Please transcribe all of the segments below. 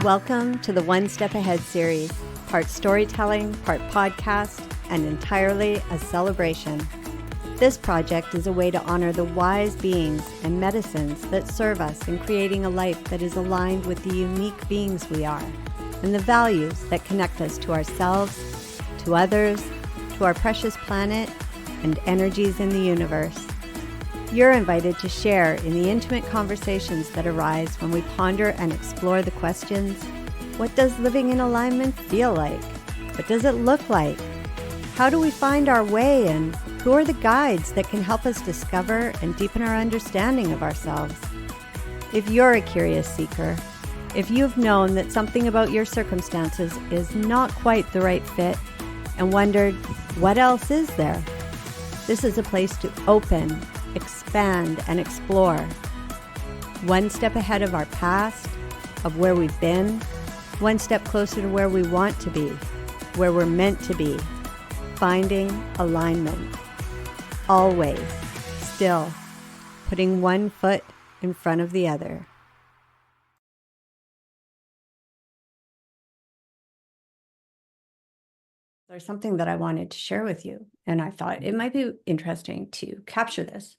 Welcome to the One Step Ahead series, part storytelling, part podcast, and entirely a celebration. This project is a way to honor the wise beings and medicines that serve us in creating a life that is aligned with the unique beings we are, and the values that connect us to ourselves, to others, to our precious planet, and energies in the universe. You're invited to share in the intimate conversations that arise when we ponder and explore the questions: what does living in alignment feel like? What does it look like? How do we find our way, and who are the guides that can help us discover and deepen our understanding of ourselves? If you're a curious seeker, if you've known that something about your circumstances is not quite the right fit and wondered, what else is there? This is a place to open, expand, and explore. One step ahead of our past, of where we've been, one step closer to where we want to be, where we're meant to be, finding alignment. Always, still, putting one foot in front of the other. There's something that I wanted to share with you, and I thought it might be interesting to capture this.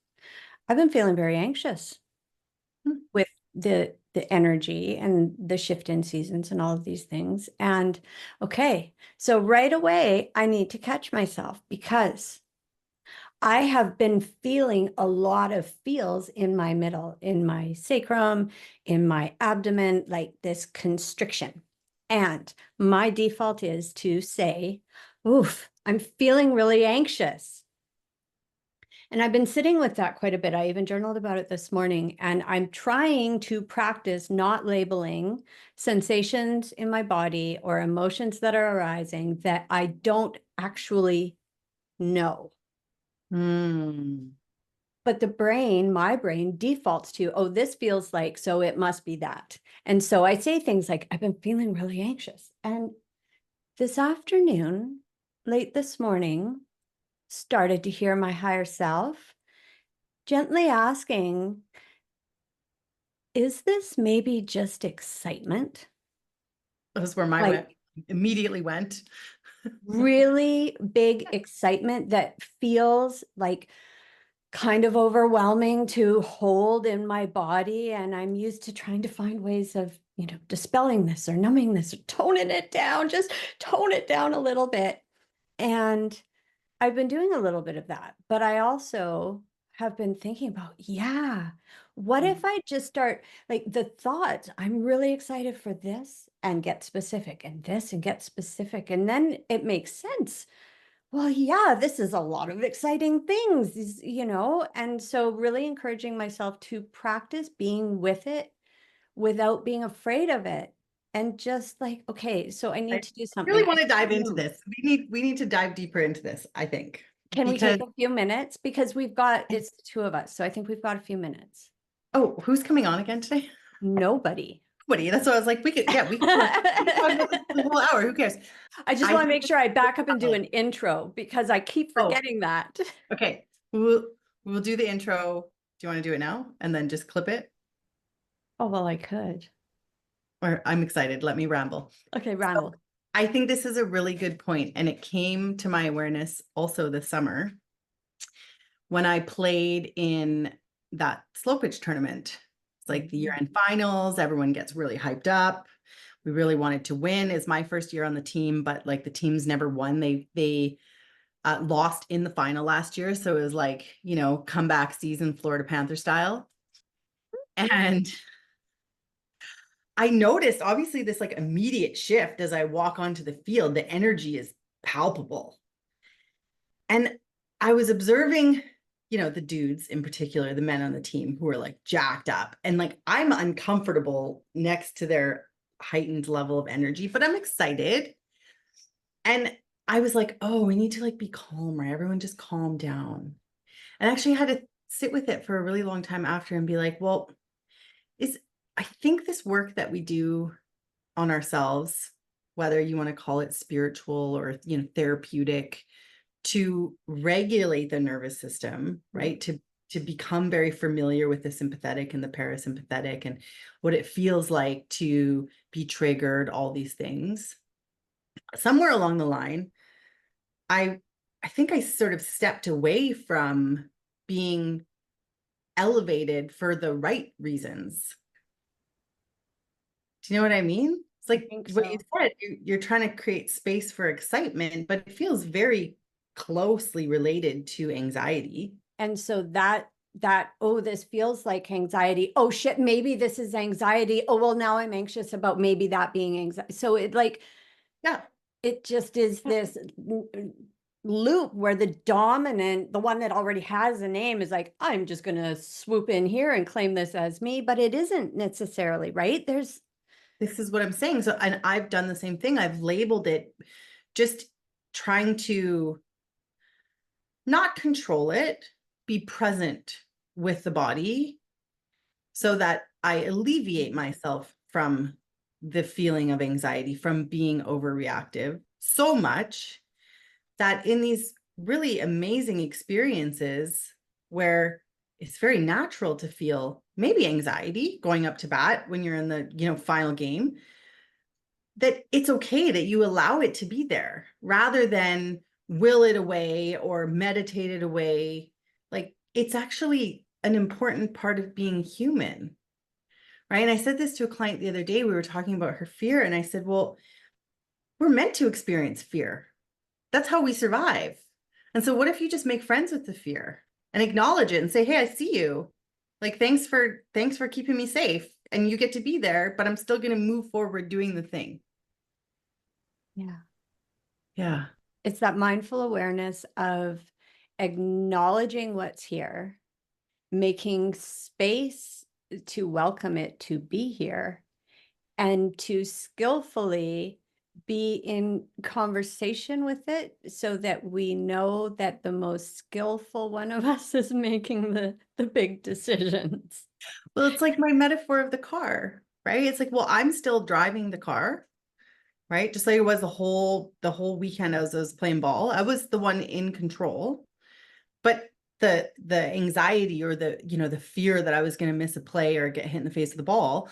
I've been feeling very anxious with the energy and the shift in seasons and all of these things. And okay, so right away, I need to catch myself because I have been feeling a lot of feels in my middle, in my sacrum, in my abdomen, like this constriction. And my default is to say, oof, I'm feeling really anxious. And I've been sitting with that quite a bit. I even journaled about it this morning, and I'm trying to practice not labeling sensations in my body or emotions that are arising that I don't actually know. But the brain, my brain, defaults to, oh, this feels like, so it must be that. And so I say things like, I've been feeling really anxious. And this afternoon, late this morning, started to hear my higher self gently asking, is this maybe just excitement? That's where my immediately went. Really big excitement that feels like kind of overwhelming to hold in my body. And I'm used to trying to find ways of, dispelling this or numbing this or toning it down, just tone it down a little bit. And I've been doing a little bit of that, but I also have been thinking about, what if I just start like the thoughts, I'm really excited for this and get specific and this and get specific. And then it makes sense. Well, this is a lot of exciting things, and so really encouraging myself to practice being with it without being afraid of it. And just like, okay, so I need to do something. I really want to dive into this. We need to dive deeper into this, I think. Can we take a few minutes? Because it's the two of us. So I think we've got a few minutes. Oh, who's coming on again today? Nobody. That's what I was like, we could talk about the whole hour. Who cares? I just want to make sure I back up and do an intro because I keep forgetting that. Okay. We'll do the intro. Do you want to do it now and then just clip it? Oh, well, I could. Or I'm excited. Let me ramble. Okay, ramble. So, I think this is a really good point, and it came to my awareness also this summer when I played in that slow pitch tournament. It's like the year-end finals. Everyone gets really hyped up. We really wanted to win. It's my first year on the team, but like the teams never won. They lost in the final last year. So it was like, comeback season, Florida Panther style. And I noticed obviously this like immediate shift as I walk onto the field. The energy is palpable. And I was observing, the dudes in particular, the men on the team who are like jacked up, and like I'm uncomfortable next to their heightened level of energy, but I'm excited. And I was like, oh, we need to like be calmer. Everyone just calm down. And actually had to sit with it for a really long time after and be like, well, I think this work that we do on ourselves, whether you want to call it spiritual or, therapeutic, to regulate the nervous system, right? To to become very familiar with the sympathetic and the parasympathetic and what it feels like to be triggered, all these things. Somewhere along the line, I think I sort of stepped away from being elevated for the right reasons. Do you know what I mean? It's like what you said, you're trying to create space for excitement, but it feels very closely related to anxiety. And so oh, this feels like anxiety. Oh shit, maybe this is anxiety. Oh, well, now I'm anxious about maybe that being anxiety. So it like, yeah, it just is this loop where the dominant, the one that already has a name, is like, I'm just going to swoop in here and claim this as me, but it isn't necessarily, right? This is what I'm saying. So, and I've done the same thing. I've labeled it, just trying to not control it, be present with the body so that I alleviate myself from the feeling of anxiety, from being overreactive so much that in these really amazing experiences where it's very natural to feel maybe anxiety going up to bat when you're in the final game, that it's okay that you allow it to be there rather than will it away or meditate it away. Like, it's actually an important part of being human, right? And I said this to a client the other day. We were talking about her fear, and I said, well, we're meant to experience fear. That's how we survive. And so what if you just make friends with the fear and acknowledge it and say, hey, I see you. Like, thanks for keeping me safe. And you get to be there, but I'm still going to move forward doing the thing. Yeah. Yeah. It's that mindful awareness of acknowledging what's here, making space to welcome it to be here, and to skillfully be in conversation with it so that we know that the most skillful one of us is making the big decisions. Well, it's like my metaphor of the car, right? It's like, well, I'm still driving the car, right? Just like it was the whole weekend as I was playing ball. I was the one in control. But the anxiety or the fear that I was going to miss a play or get hit in the face with the ball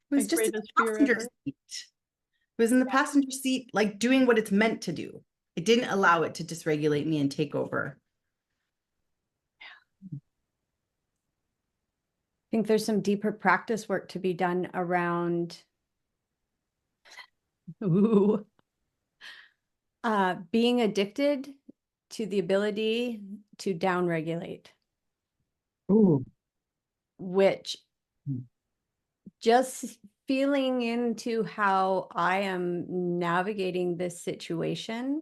was just in the passenger seat. It was in the passenger seat, like doing what it's meant to do. It didn't allow it to dysregulate me and take over. I think there's some deeper practice work to be done around being addicted to the ability to downregulate. Ooh. Which just feeling into how I am navigating this situation,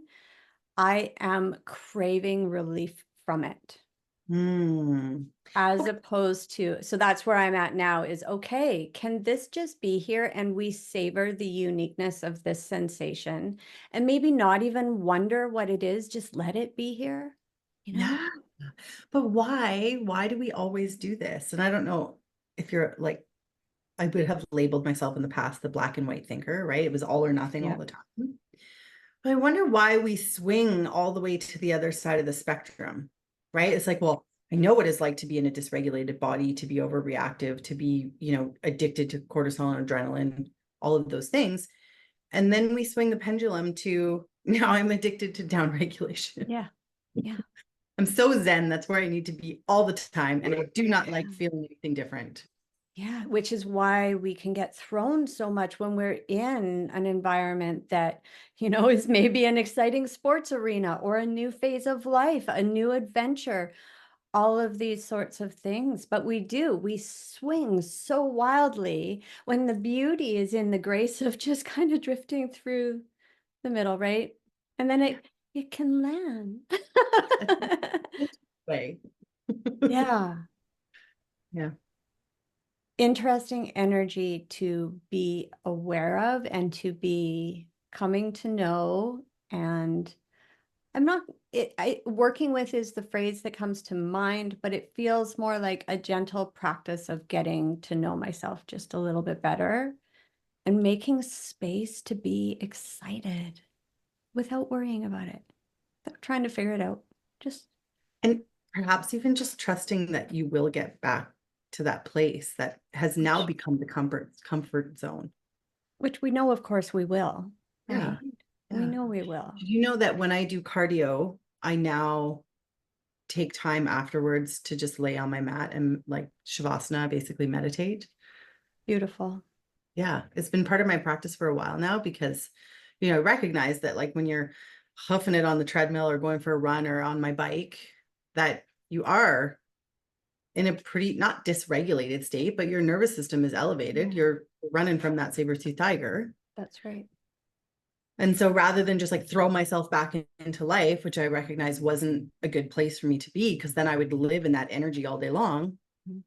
I am craving relief from it. As opposed to, so that's where I'm at now is, okay, can this just be here and we savor the uniqueness of this sensation and maybe not even wonder what it is, just let it be here, Yeah. But why do we always do this? And I don't know if you're like, I would have labeled myself in the past the black and white thinker, right? It was all or nothing all the time. But I wonder why we swing all the way to the other side of the spectrum, right? It's like, well, I know what it's like to be in a dysregulated body, to be overreactive, to be, addicted to cortisol and adrenaline, all of those things. And then we swing the pendulum to now I'm addicted to downregulation. Yeah. Yeah. I'm so zen. That's where I need to be all the time. And I do not like feeling anything different. Yeah, which is why we can get thrown so much when we're in an environment that, is maybe an exciting sports arena or a new phase of life, a new adventure, all of these sorts of things. But we swing so wildly when the beauty is in the grace of just kind of drifting through the middle, right? And then it can land. Way. Yeah. Yeah. Interesting energy to be aware of and to be coming to know. And I'm not, working with is the phrase that comes to mind, but it feels more like a gentle practice of getting to know myself just a little bit better and making space to be excited without worrying about it, without trying to figure it out. Just. And perhaps even just trusting that you will get back to that place that has now become the comfort zone. Which we know, of course, we will. Yeah. Right? We Yeah. know we will. Did you know that when I do cardio, I now take time afterwards to just lay on my mat and like Shavasana, basically meditate? Beautiful. Yeah, it's been part of my practice for a while now because, I recognize that like when you're huffing it on the treadmill or going for a run or on my bike, that you are in a pretty not dysregulated state, but your nervous system is elevated. You're running from that saber-toothed tiger. That's right. And so rather than just like throw myself back into life, which I recognize wasn't a good place for me to be, because then I would live in that energy all day long. Mhm.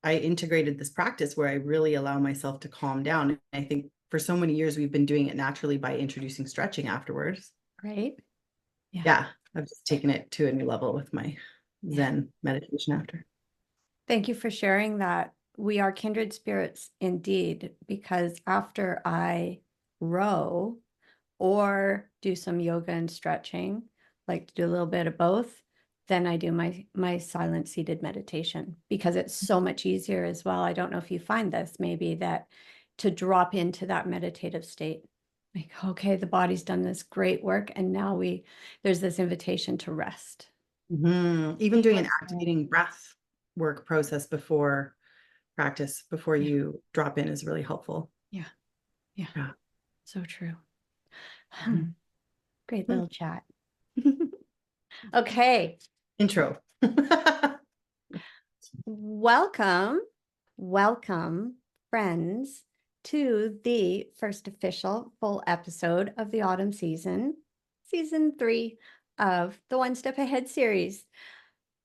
I integrated this practice where I really allow myself to calm down. And I think for so many years, we've been doing it naturally by introducing stretching afterwards. Right. Yeah. I've just taken it to a new level with my Zen meditation after. Thank you for sharing that. We are kindred spirits indeed, because after I row or do some yoga and stretching, like to do a little bit of both, then I do my silent seated meditation, because it's so much easier as well. I don't know if you find this, maybe that to drop into that meditative state. Like, okay, the body's done this great work, and now there's this invitation to rest. Even doing an activating breath work process before practice, before you drop in, is really helpful. Yeah. So true. Great little chat. Okay. Intro. Welcome, friends, to the first official full episode of the autumn season 3 of the One Step Ahead series.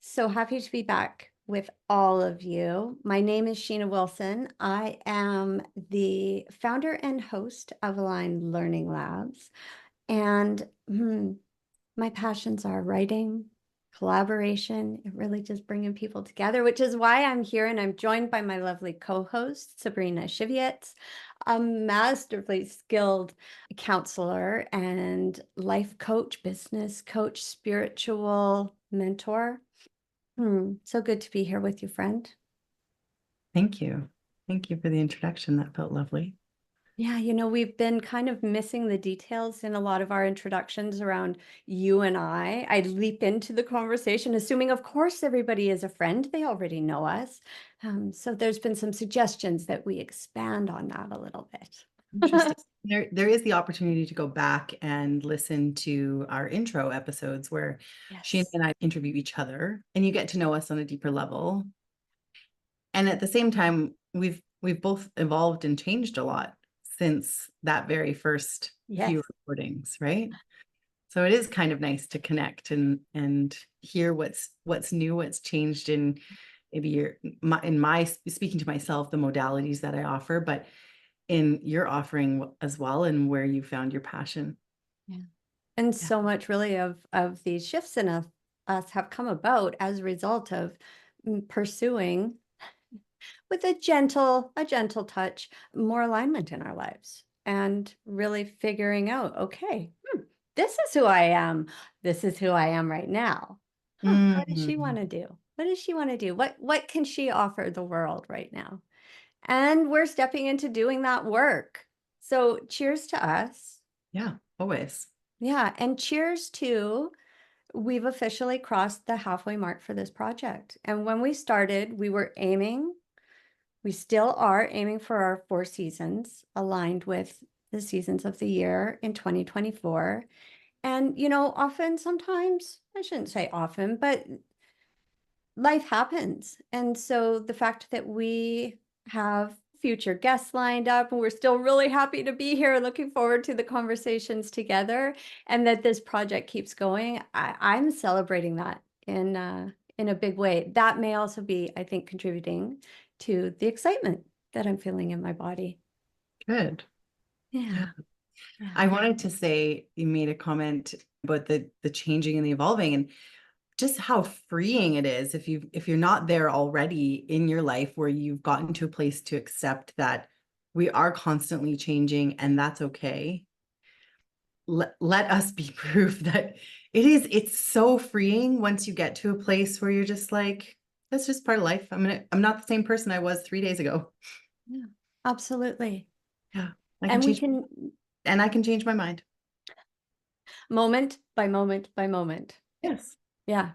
So happy to be back with all of you. My name is Sheena Wilson. I am the founder and host of Aligned Learning Labs. And my passions are writing, collaboration, and really just bringing people together, which is why I'm here. And I'm joined by my lovely co-host, Sabrina Siwiec, a masterfully skilled counselor and life coach, business coach, spiritual mentor. So good to be here with you, friend. Thank you. Thank you for the introduction. That felt lovely. Yeah, we've been kind of missing the details in a lot of our introductions around you and I. I leap into the conversation, assuming, of course, everybody is a friend. They already know us. So there's been some suggestions that we expand on that a little bit. Interesting. There is the opportunity to go back and listen to our intro episodes where Sheena and I interview each other, and you get to know us on a deeper level. And at the same time, we've both evolved and changed a lot since that very first few recordings, right? So it is kind of nice to connect and hear what's new, what's changed in maybe in my speaking to myself, the modalities that I offer, but in your offering as well, and where you found your passion. Yeah. And so much really of these shifts in us have come about as a result of pursuing, with a gentle touch, more alignment in our lives, and really figuring out, okay, this is who I am. This is who I am right now. What does she want to do? What does she want to do? What can she offer the world right now? And we're stepping into doing that work. So cheers to us. Yeah, always. Yeah. And cheers to, we've officially crossed the halfway mark for this project. And when we started, we still are aiming for our 4 seasons, aligned with the seasons of the year in 2024. And, sometimes, I shouldn't say often, but life happens. And so the fact that we have future guests lined up, and we're still really happy to be here, looking forward to the conversations together, and that this project keeps going, I'm celebrating that in a big way. That may also be, I think, contributing to the excitement that I'm feeling in my body. Good. Yeah. I wanted to say, you made a comment about the changing and the evolving, and just how freeing it is if you're not there already in your life, where you've gotten to a place to accept that we are constantly changing, and that's okay. Let us be proof that It's so freeing once you get to a place where you're just like, that's just part of life. I'm not the same person I was 3 days ago. Yeah, absolutely. Yeah. I can And we change, can and I can change my mind. moment by moment by moment. Yes. Yeah,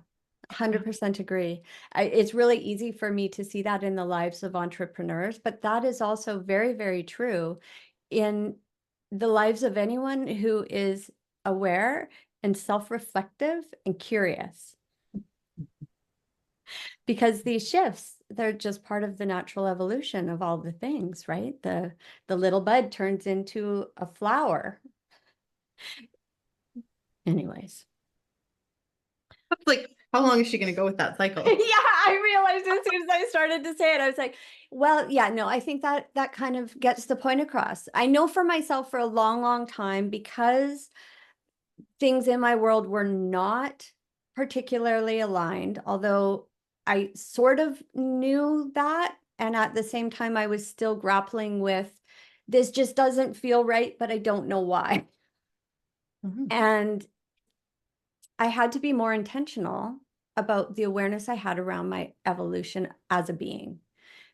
100% agree. It's really easy for me to see that in the lives of entrepreneurs, but that is also very, very true in the lives of anyone who is aware and self-reflective and curious. Because these shifts, they're just part of the natural evolution of all the things, right? The little bud turns into a flower. Anyways. Like, how long is she going to go with that cycle? Yeah, I realized as soon as I started to say it, I was like, well, yeah, no, I think that kind of gets the point across. I know for myself for a long, long time, because things in my world were not particularly aligned, although I sort of knew that. And at the same time, I was still grappling with, this just doesn't feel right, but I don't know why. Mhm. And I had to be more intentional about the awareness I had around my evolution as a being.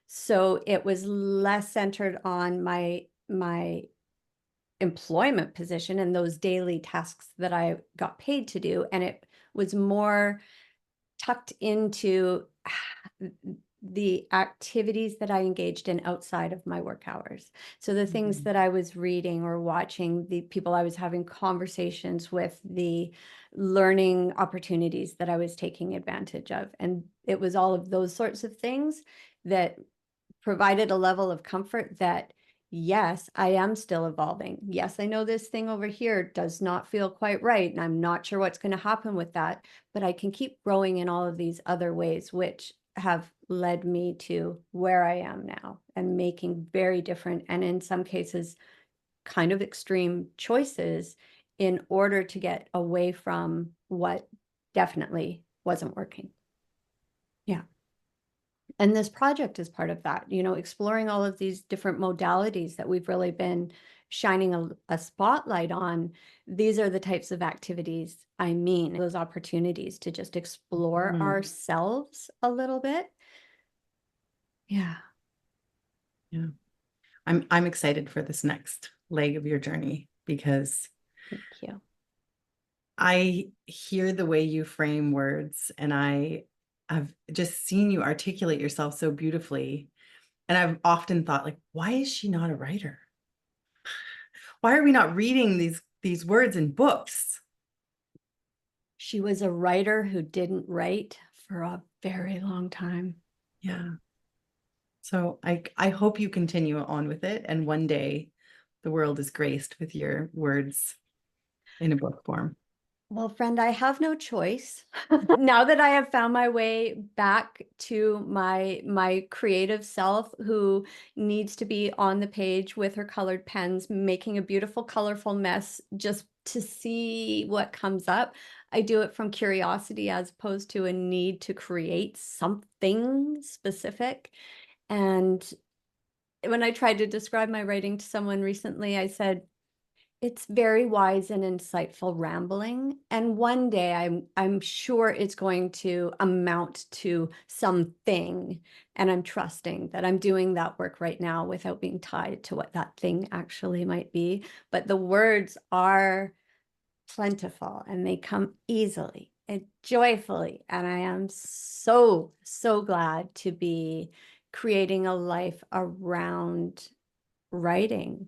So it was less centered on my employment position and those daily tasks that I got paid to do, and it was more tucked into the activities that I engaged in outside of my work hours. So the things that I was reading or watching, the people I was having conversations with, the learning opportunities that I was taking advantage of. And it was all of those sorts of things that provided a level of comfort that, yes, I am still evolving. Yes, I know this thing over here does not feel quite right, and I'm not sure what's going to happen with that, but I can keep growing in all of these other ways, which have led me to where I am now and making very different, and in some cases, kind of extreme choices in order to get away from what definitely wasn't working. Yeah. And this project is part of that, exploring all of these different modalities that we've really been shining a spotlight on. These are the types of activities I mean, those opportunities to just explore ourselves a little bit. Yeah. Yeah. I'm excited for this next leg of your journey, because Thank you. I hear the way you frame words, and I've just seen you articulate yourself so beautifully. And I've often thought, like, why is she not a writer? Why are we not reading these words in books? She was a writer who didn't write for a very long time. Yeah. So I hope you continue on with it, and one day the world is graced with your words in a book form. Well, friend, I have no choice. Now that I have found my way back to my creative self, who needs to be on the page with her colored pens, making a beautiful, colorful mess just to see what comes up. I do it from curiosity as opposed to a need to create something specific. And when I tried to describe my writing to someone recently, I said, it's very wise and insightful rambling, and one day I'm sure it's going to amount to something, and I'm trusting that I'm doing that work right now without being tied to what that thing actually might be. But the words are plentiful and they come easily and joyfully, and I am so, so glad to be creating a life around writing,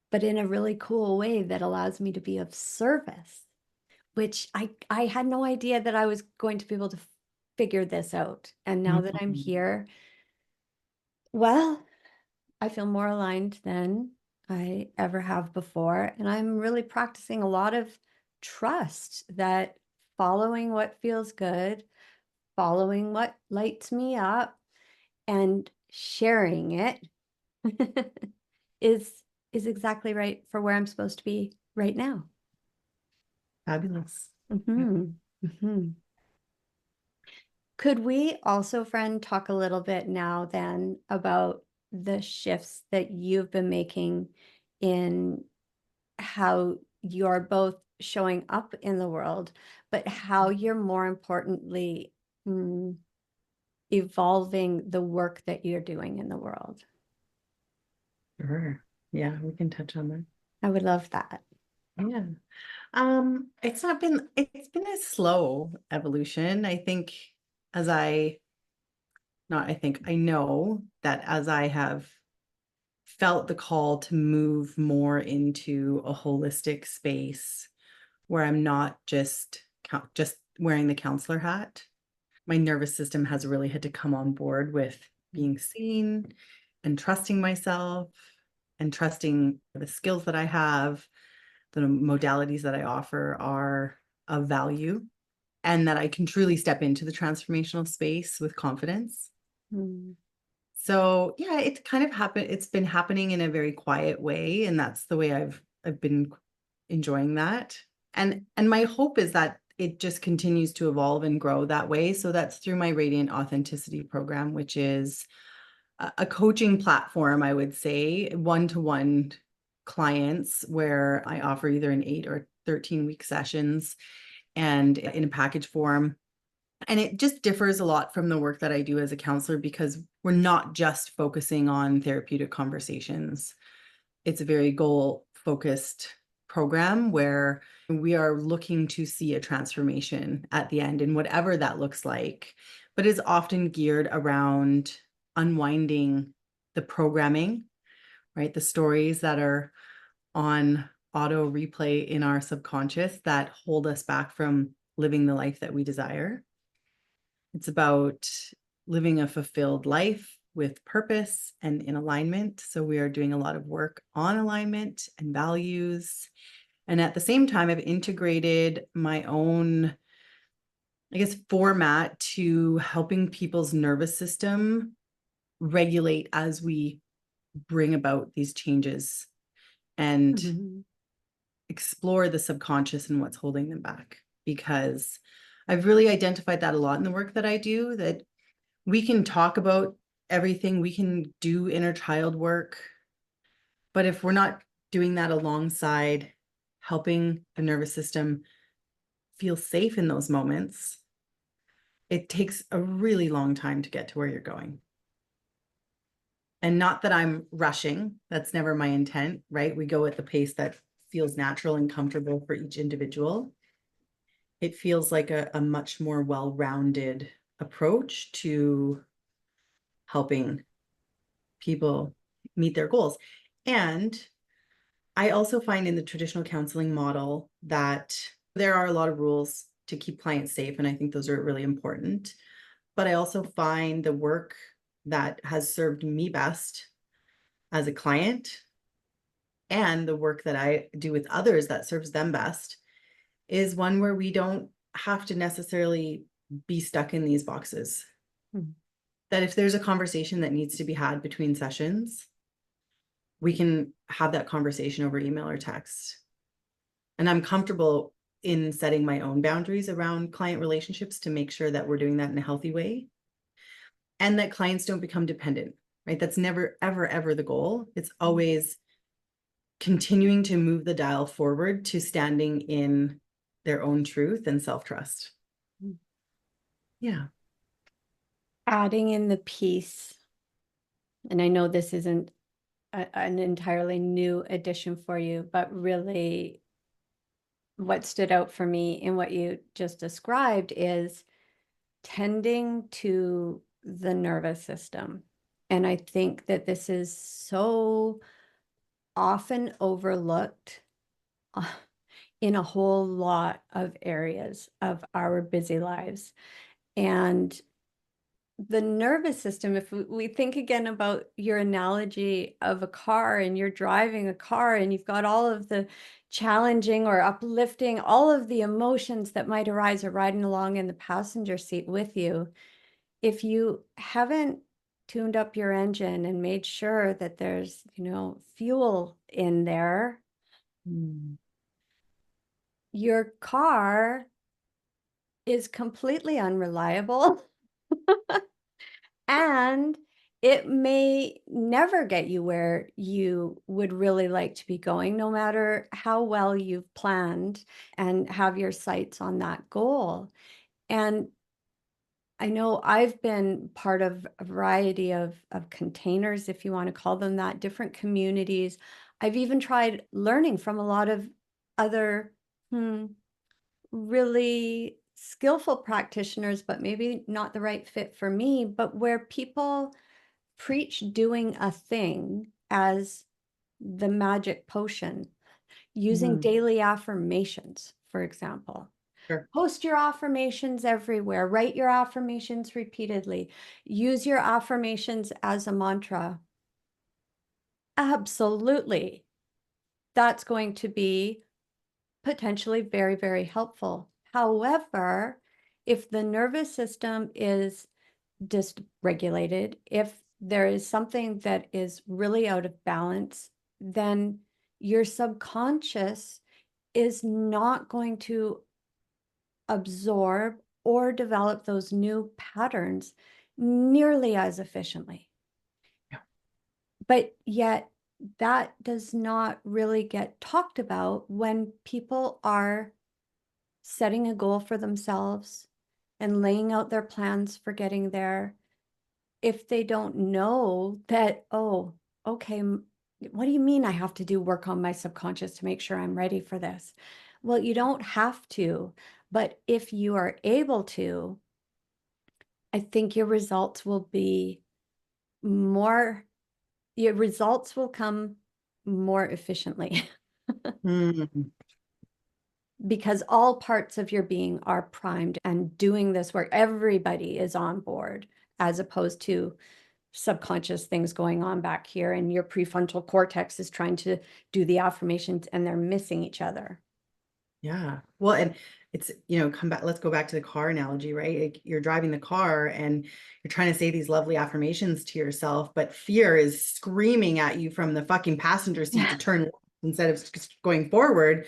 but in a really cool way that allows me to be of service, which I had no idea that I was going to be able to figure this out. And now that I'm here, well, I feel more aligned than I ever have before. And I'm really practicing a lot of trust that following what feels good, following what lights me up, and sharing it is exactly right for where I'm supposed to be right now. Fabulous. Could we also, friend, talk a little bit now then about the shifts that you've been making in how you're both showing up in the world, but how you're more importantly evolving the work that you're doing in the world. Sure. Yeah, we can touch on that. I would love that. Yeah. It's been a slow evolution. I think as I not I think I know that as I have felt the call to move more into a holistic space where I'm not just wearing the counselor hat, my nervous system has really had to come on board with being seen and trusting myself and trusting the skills that I have, the modalities that I offer are of value, and that I can truly step into the transformational space with confidence. Mm. So yeah, it's kind of happened. It's been happening in a very quiet way, and that's the way I've been enjoying that. And my hope is that it just continues to evolve and grow that way. So that's through my Radiant Authenticity program, which is a coaching platform, I would say, one-to-one clients where I offer either an 8 or 13-week sessions and in a package form. And it just differs a lot from the work that I do as a counselor because we're not just focusing on therapeutic conversations. It's a very goal-focused program where we are looking to see a transformation at the end and whatever that looks like, but is often geared around unwinding the programming, right? The stories that are on auto replay in our subconscious that hold us back from living the life that we desire. It's about living a fulfilled life with purpose and in alignment. So we are doing a lot of work on alignment and values. And at the same time, I've integrated my own, I guess, format to helping people's nervous system regulate as we bring about these changes and explore the subconscious and what's holding them back. Because I've really identified that a lot in the work that I do, that we can talk about everything, we can do inner child work, but if we're not doing that alongside helping the nervous system feel safe in those moments, it takes a really long time to get to where you're going. And not that I'm rushing, that's never my intent, right? We go at the pace that feels natural and comfortable for each individual. It feels like a much more well-rounded approach to helping people meet their goals. And I also find in the traditional counseling model that there are a lot of rules to keep clients safe, and I think those are really important. But I also find the work that has served me best as a client and the work that I do with others that serves them best is one where we don't have to necessarily be stuck in these boxes. That if there's a conversation that needs to be had between sessions, we can have that conversation over email or text. And I'm comfortable in setting my own boundaries around client relationships to make sure that we're doing that in a healthy way and that clients don't become dependent, right? That's never, ever, ever the goal. It's always continuing to move the dial forward to standing in their own truth and self-trust. Yeah. Adding in the piece, and I know this isn't an entirely new addition for you, but really what stood out for me in what you just described is tending to the nervous system. And I think that this is so often overlooked in a whole lot of areas of our busy lives. And the nervous system, if we think again about your analogy of a car and you're driving a car and you've got all of the challenging or uplifting, all of the emotions that might arise or riding along in the passenger seat with you, if you haven't tuned up your engine and made sure that there's, fuel in there, your car is completely unreliable. And it may never get you where you would really like to be going, no matter how well you've planned and have your sights on that goal. And I know I've been part of a variety of containers, if you want to call them that, different communities. I've even tried learning from a lot of other really skillful practitioners, but maybe not the right fit for me, but where people preach doing a thing as the magic potion, using Mhm. daily affirmations, for example. Sure. Post your affirmations everywhere, write your affirmations repeatedly, use your affirmations as a mantra. Absolutely. That's going to be potentially very, very helpful. However, if the nervous system is dysregulated, if there is something that is really out of balance, then your subconscious is not going to absorb or develop those new patterns nearly as efficiently. Yeah. But yet, that does not really get talked about when people are setting a goal for themselves and laying out their plans for getting there. If they don't know that, oh, okay, what do you mean I have to do work on my subconscious to make sure I'm ready for this? Well, you don't have to, but if you are able to, I think your results will come more efficiently Mhm. because all parts of your being are primed and doing this work. Everybody is on board, as opposed to subconscious things going on back here, and your prefrontal cortex is trying to do the affirmations and they're missing each other. Yeah. Well, and it's, let's go back to the car analogy, right? Like, you're driving the car and you're trying to say these lovely affirmations to yourself, but fear is screaming at you from the fucking passenger seat to turn left instead of just going forward.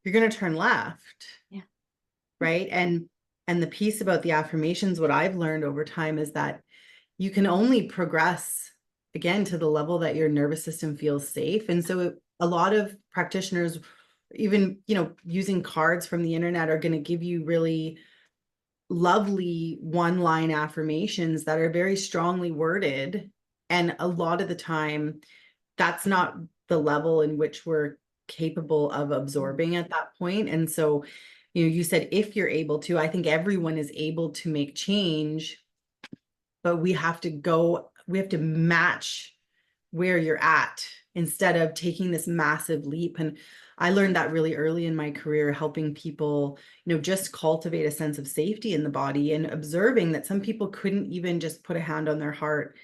You're going to turn left, Yeah. right? And the piece about the affirmations, what I've learned over time is that you can only progress again to the level that your nervous system feels safe. And so a lot of practitioners, even, using cards from the internet, are going to give you really lovely one-line affirmations that are very strongly worded. And a lot of the time, that's not the level in which we're capable of absorbing at that point. And so, you said if you're able to, I think everyone is able to make change, but we have to match where you're at instead of taking this massive leap. And I learned that really early in my career, helping people, just cultivate a sense of safety in the body, and observing that some people couldn't even just put a hand on their heart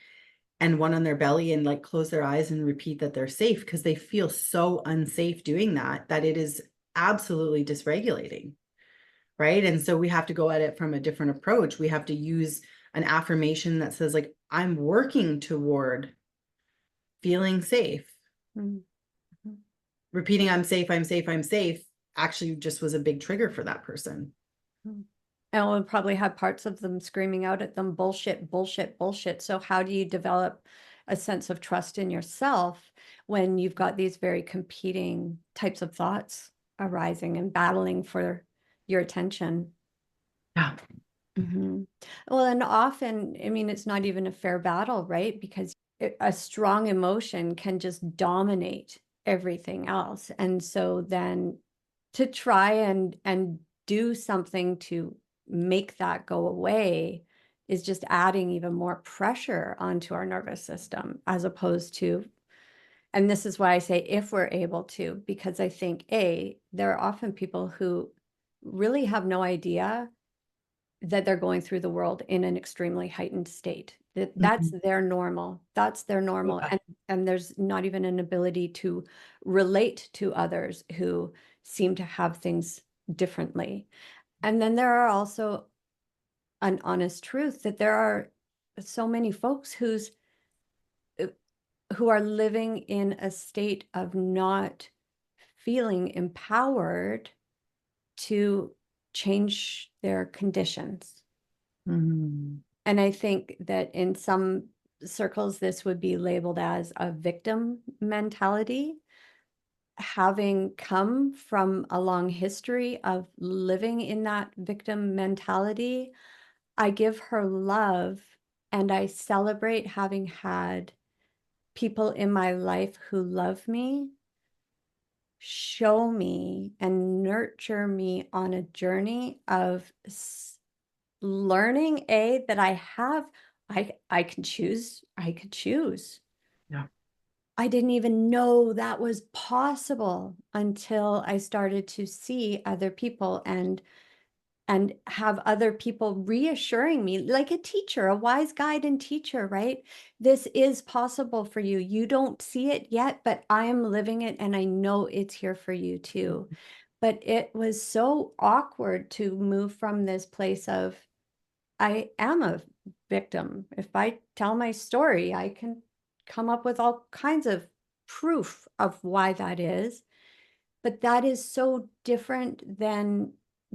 and one on their belly and like close their eyes and repeat that they're safe, because they feel so unsafe doing that it is absolutely dysregulating. Right. And so we have to go at it from a different approach. We have to use an affirmation that says, like, I'm working toward feeling safe. Mhm. Repeating I'm safe, I'm safe, I'm safe actually just was a big trigger for that person. And we'll probably have parts of them screaming out at them, bullshit, bullshit, bullshit. So how do you develop a sense of trust in yourself when you've got these very competing types of thoughts arising and battling for your attention? Yeah. Well, and often, I mean, it's not even a fair battle, right? Because a strong emotion can just dominate everything else. And so then to try and do something to make that go away is just adding even more pressure onto our nervous system, as opposed to, and this is why I say if we're able to, because I think there are often people who really have no idea that they're going through the world in an extremely heightened state. That's Mhm. their normal. That's their normal. Yeah. And there's not even an ability to relate to others who seem to have things differently. And then there are also an honest truth that there are so many folks uh, who are living in a state of not feeling empowered to change their conditions. Mhm. And I think that in some circles, this would be labeled as a victim mentality. Having come from a long history of living in that victim mentality, I give her love and I celebrate having had people in my life who love me, show me, and nurture me on a journey of learning that I can choose. I could choose. Yeah. I didn't even know that was possible until I started to see other people and have other people reassuring me, like a teacher, a wise guide and teacher, right? This is possible for you. You don't see it yet, but I am living it and I know it's here for you too. But it was so awkward to move from this place of, I am a victim. If I tell my story, I can come up with all kinds of proof of why that is. But that is so different than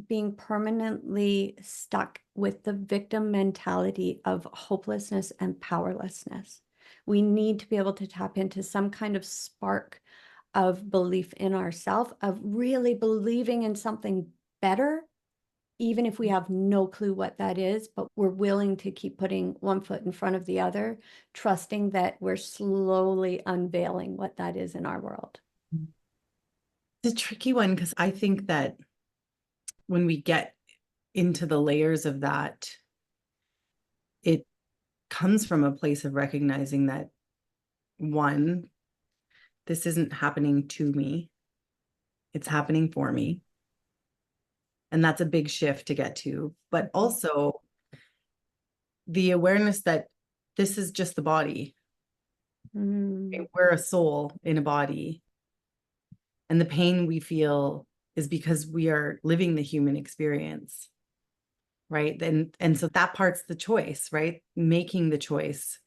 being permanently stuck with the victim mentality of hopelessness and powerlessness. We need to be able to tap into some kind of spark of belief in ourselves, of really believing in something better, even if we have no clue what that is, but we're willing to keep putting one foot in front of the other, trusting that we're slowly unveiling what that is in our world. It's a tricky one because I think that when we get into the layers of that, it comes from a place of recognizing that, one, this isn't happening to me, it's happening for me. And that's a big shift to get to. But also the awareness that this is just the body. We're a soul in a body. And the pain we feel is because we are living the human experience. Right. And so that part's the choice, right? Making the choice.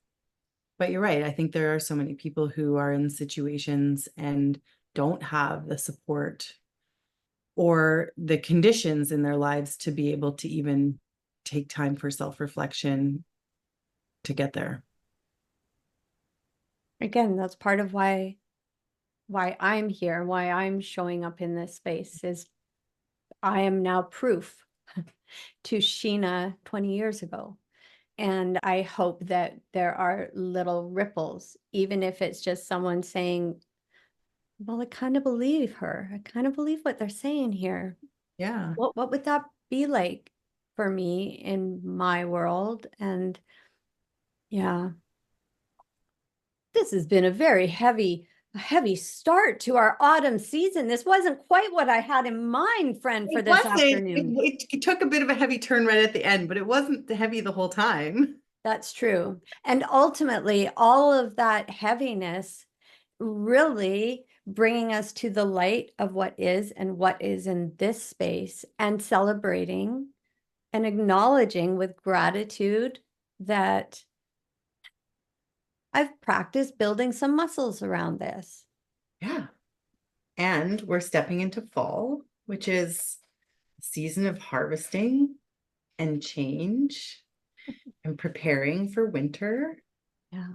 But you're right. I think there are so many people who are in situations and don't have the support or the conditions in their lives to be able to even take time for self-reflection to get there. Again, that's part of why I'm here, why I'm showing up in this space, is I am now proof to Sheena 20 years ago. And I hope that there are little ripples, even if it's just someone saying, well, I kind of believe her. I kind of believe what they're saying here. Yeah. What would that be like for me in my world? And yeah, this has been a very heavy start to our autumn season. This wasn't quite what I had in mind, friend, for this afternoon. It took a bit of a heavy turn right at the end, but it wasn't heavy the whole time. That's true. And ultimately, all of that heaviness really bringing us to the light of what is and what is in this space, and celebrating and acknowledging with gratitude that I've practiced building some muscles around this. Yeah. And we're stepping into fall, which is a season of harvesting and change and preparing for winter. Yeah.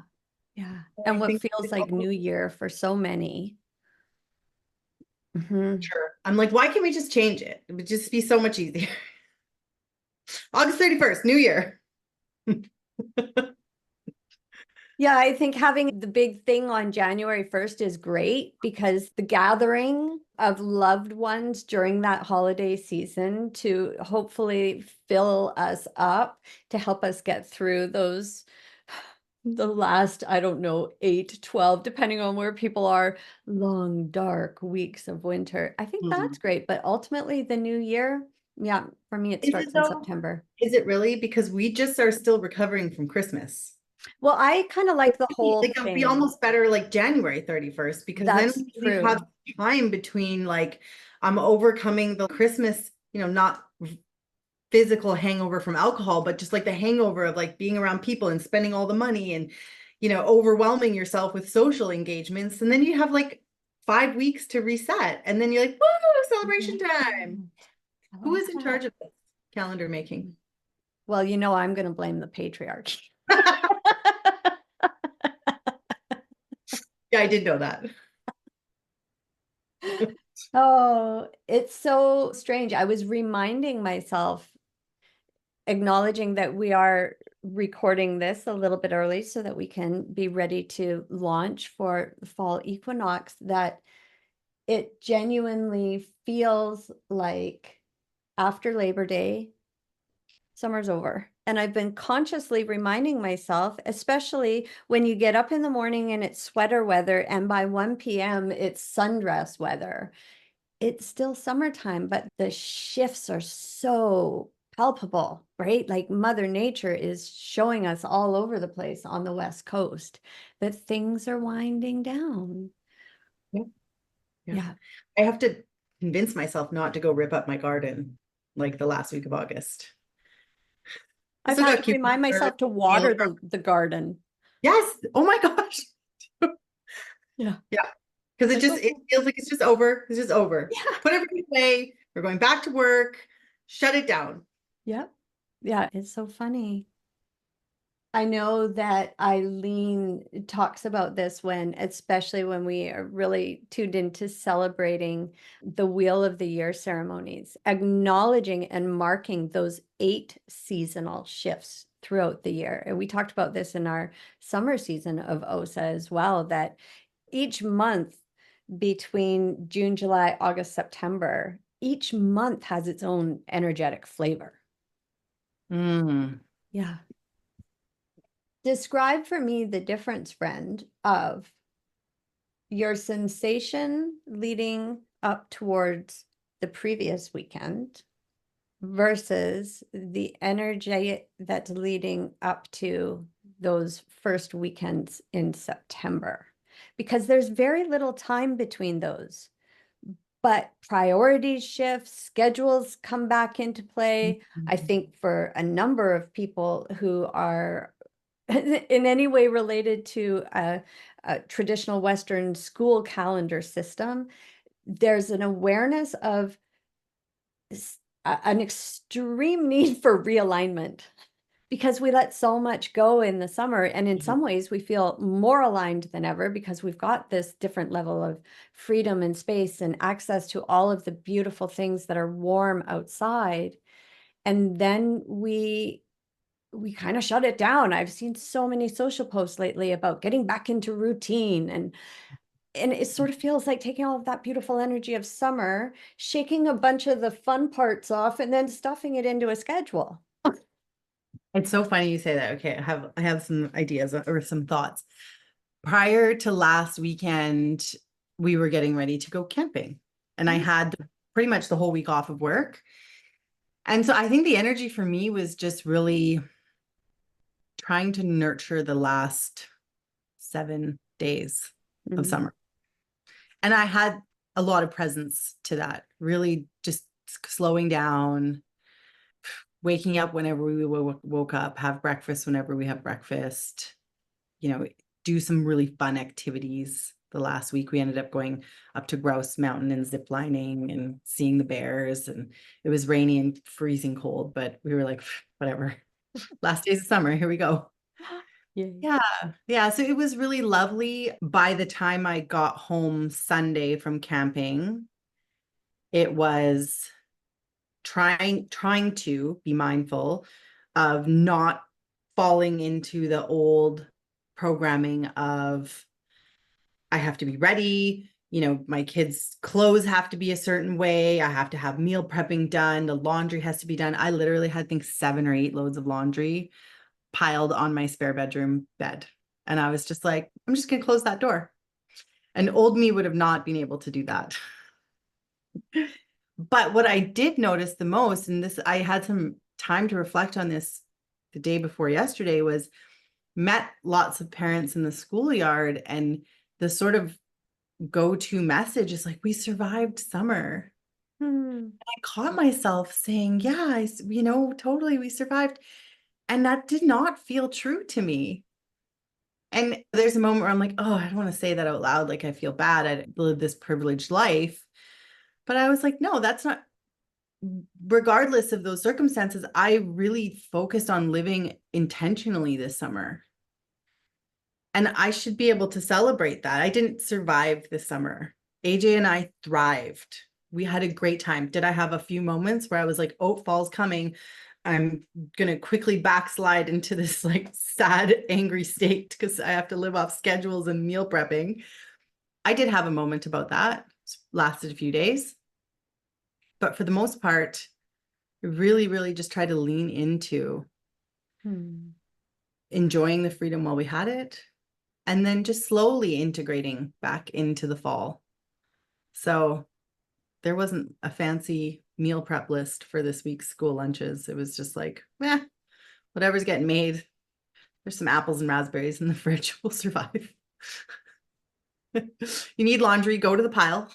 Yeah. And And I what think feels like New Year for so many. Sure. I'm like, why can't we just change it? It would just be so much easier. August 31st, New Year. Yeah, I think having the big thing on January 1st is great, because the gathering of loved ones during that holiday season to hopefully fill us up, to help us get through those, the last, I don't know, 8, 12, depending on where people are, long, dark weeks of winter. I think that's great. But ultimately, the new year, yeah, for me, it starts in September. Is it really? Because we just are still recovering from Christmas. Well, I kind of like the whole Like, it would be almost better like January 31st, because That's then we true. have time between, like, I'm overcoming the Christmas, not physical hangover from alcohol, but just like the hangover of like being around people and spending all the money and, overwhelming yourself with social engagements. And then you have like 5 weeks to reset. And then you're like, woo, celebration time. Who is in charge of this calendar making? Well, I'm going to blame the patriarchy. Yeah, I did know that. Oh, it's so strange. I was reminding myself, acknowledging that we are recording this a little bit early so that we can be ready to launch for the fall equinox, that it genuinely feels like after Labor Day, summer's over. And I've been consciously reminding myself, especially when you get up in the morning and it's sweater weather, and by 1 p.m. it's sundress weather. It's still summertime, but the shifts are so palpable, right? Like Mother Nature is showing us all over the place on the West Coast that things are winding down. Yeah. Yeah. I have to convince myself not to go rip up my garden like the last week of August. I I've still had got to remind cucumbers, myself to kale. water the garden. Yes. Oh my gosh. Yeah. Yeah. Because It's it okay. feels like it's just over. It's just over. Yeah. Put everything away. We're going back to work. Shut it down. Yep. Yeah. It's so funny. I know that Eileen talks about this when, especially when we are really tuned into celebrating the Wheel of the Year ceremonies, acknowledging and marking those 8 seasonal shifts throughout the year. And we talked about this in our summer season of OSA as well, that each month between June, July, August, September, each month has its own energetic flavor. Mm. Yeah. Describe for me the difference, friend, of your sensation leading up towards the previous weekend versus the energy that's leading up to those first weekends in September. Because there's very little time between those, but priorities shift, schedules come back into play. I think for a number of people who are in any way related to a traditional Western school calendar system, there's an awareness of an extreme need for realignment because we let so much go in the summer. And in some ways, we feel more aligned than ever because we've got this different level of freedom and space and access to all of the beautiful things that are warm outside. And then we kind of shut it down. I've seen so many social posts lately about getting back into routine, and it sort of feels like taking all of that beautiful energy of summer, shaking a bunch of the fun parts off, and then stuffing it into a schedule. It's so funny you say that. Okay, I have some ideas or some thoughts. Prior to last weekend, we were getting ready to go camping, and I had pretty much the whole week off of work. And so I think the energy for me was just really trying to nurture the last 7 days of summer. And I had a lot of presence to that, really just slowing down, waking up whenever we woke up, have breakfast whenever we have breakfast, do some really fun activities. The last week we ended up going up to Grouse Mountain and zip lining and seeing the bears, and it was rainy and freezing cold, but we were like, whatever, last days of summer, here we go. Yeah. So it was really lovely. By the time I got home Sunday from camping, it was trying to be mindful of not falling into the old programming of I have to be ready, my kids' clothes have to be a certain way, I have to have meal prepping done, the laundry has to be done. I literally had, I think, 7 or 8 loads of laundry piled on my spare bedroom bed. And I was just like, I'm just gonna close that door. And old me would have not been able to do that. But what I did notice the most, and this, I had some time to reflect on this the day before yesterday, was met lots of parents in the schoolyard, and the sort of go-to message is like, we survived summer. And I caught myself saying, yeah, totally, we survived. And that did not feel true to me. And there's a moment where I'm like, oh, I don't want to say that out loud. Like, I feel bad. I live this privileged life. But I was like, no, that's not, regardless of those circumstances, I really focused on living intentionally this summer. And I should be able to celebrate that. I didn't survive this summer. AJ and I thrived. We had a great time. Did I have a few moments where I was like, oh, fall's coming. I'm going to quickly backslide into this like sad, angry state because I have to live off schedules and meal prepping. I did have a moment about that. It lasted a few days. But for the most part, I really, really just try to lean into enjoying the freedom while we had it, and then just slowly integrating back into the fall. So there wasn't a fancy meal prep list for this week's school lunches. It was just like, whatever's getting made. There's some apples and raspberries in the fridge. We'll survive. You need laundry, go to the pile.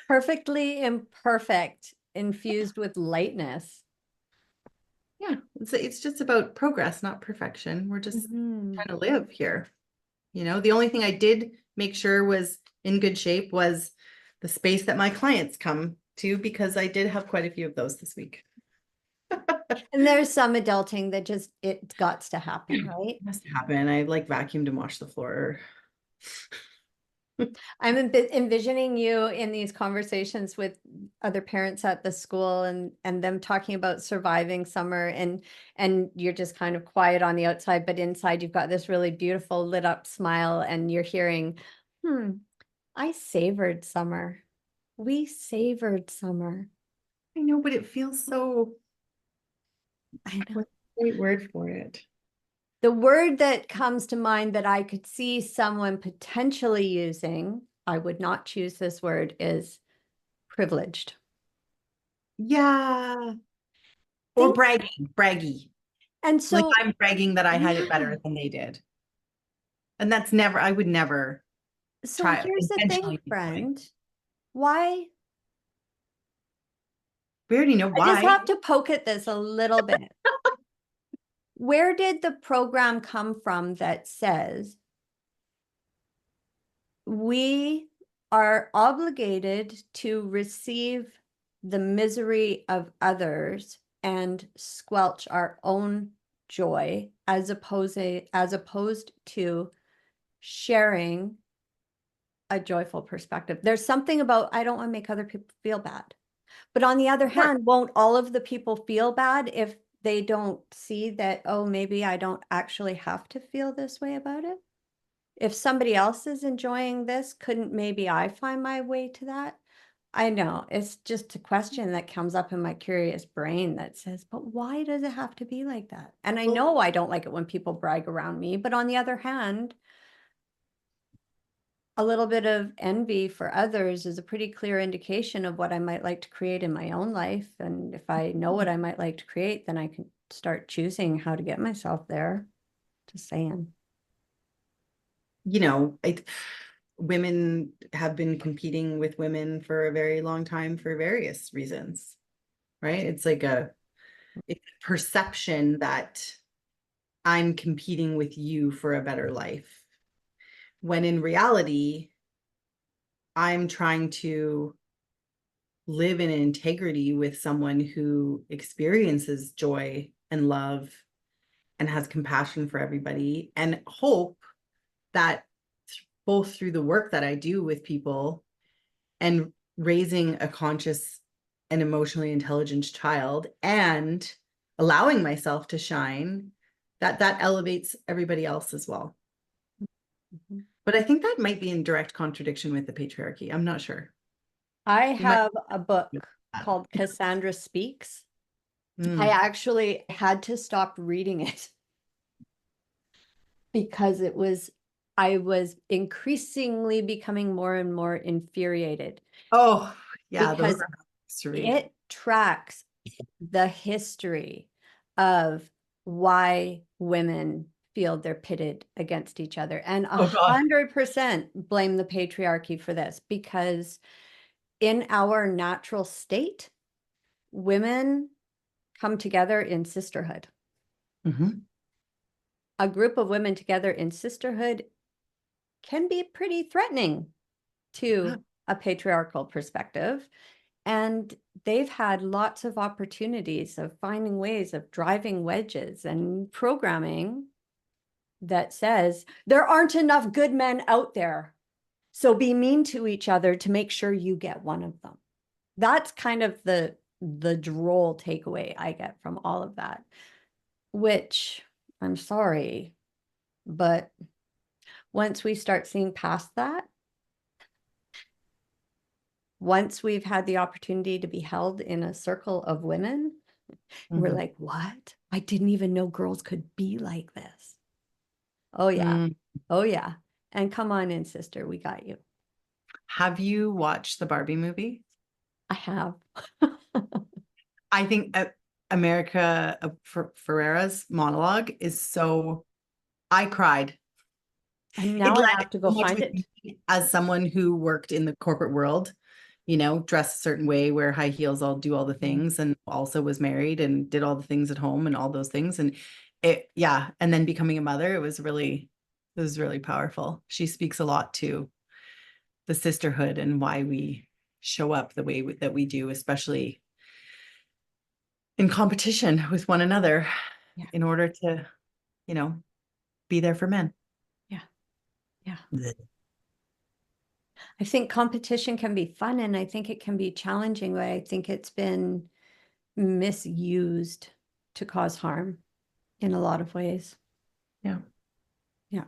Perfectly imperfect, infused with lightness. Yeah, it's just about progress, not perfection. We're just trying to live here. You know, the only thing I did make sure was in good shape was the space that my clients come to, because I did have quite a few of those this week. And there's some adulting that just, it's got to happen, right? It must happen. I like vacuumed and washed the floor. I'm envisioning you in these conversations with other parents at the school and them talking about surviving summer, and you're just kind of quiet on the outside, but inside you've got this really beautiful lit up smile, and you're hearing, I savored summer. We savored summer. I know, but it feels so, I know. what's the right word for it? The word that comes to mind that I could see someone potentially using, I would not choose this word, is privileged. Yeah. Or braggy. And so, like I'm bragging that I had it better than they did. And that's never, I would never so try here's the thing, intentionally. friend. Why? We already know I just why. have to poke at this a little bit. Where did the program come from that says we are obligated to receive the misery of others and squelch our own joy, as opposed to sharing a joyful perspective? There's something about, I don't want to make other people feel bad. But on the other hand, won't all of the people feel bad if they don't see that, oh, maybe I don't actually have to feel this way about it? If somebody else is enjoying this, couldn't maybe I find my way to that? I know, it's just a question that comes up in my curious brain that says, but why does it have to be like that? And I know I don't like it when people brag around me, but on the other hand, a little bit of envy for others is a pretty clear indication of what I might like to create in my own life. And if I know what I might like to create, then I can start choosing how to get myself there. Just saying. You know, women have been competing with women for a very long time for various reasons, right? It's like it's a perception that I'm competing with you for a better life, when in reality, I'm trying to live in integrity with someone who experiences joy and love and has compassion for everybody, and hope that both through the work that I do with people and raising a conscious and emotionally intelligent child and allowing myself to shine, that elevates everybody else as well. But I think that might be in direct contradiction with the patriarchy. I'm not sure. I have a book called Cassandra Speaks. I actually had to stop reading it because I was increasingly becoming more and more infuriated. Oh, yeah, because it tracks the history of why women feel they're pitted against each other, and 100% blame the patriarchy for this, because in our natural state, women come together in sisterhood. A group of women together in sisterhood can be pretty threatening to a patriarchal perspective. And they've had lots of opportunities of finding ways of driving wedges and programming that says there aren't enough good men out there. So be mean to each other to make sure you get one of them. That's kind of the droll takeaway I get from all of that, which I'm sorry, but once we start seeing past that, once we've had the opportunity to be held in a circle of women, we're like, what? I didn't even know girls could be like this. Oh, yeah. Oh, yeah. And come on in, sister. We got you. Have you watched the Barbie movie? I have. I think America Ferrera's monologue is so, I cried. And now It I landed have to so go much find with it. me as someone who worked in the corporate world, you know, dressed a certain way, wear high heels, I'll do all the things, and also was married and did all the things at home and all those things. And it, yeah. And then becoming a mother, it was really powerful. She speaks a lot to the sisterhood and why we show up the way that we do, especially in competition with one another, in order to, you know, be there for men. Yeah. I think competition can be fun and I think it can be challenging, but I think it's been misused to cause harm in a lot of ways. Yeah. Yeah.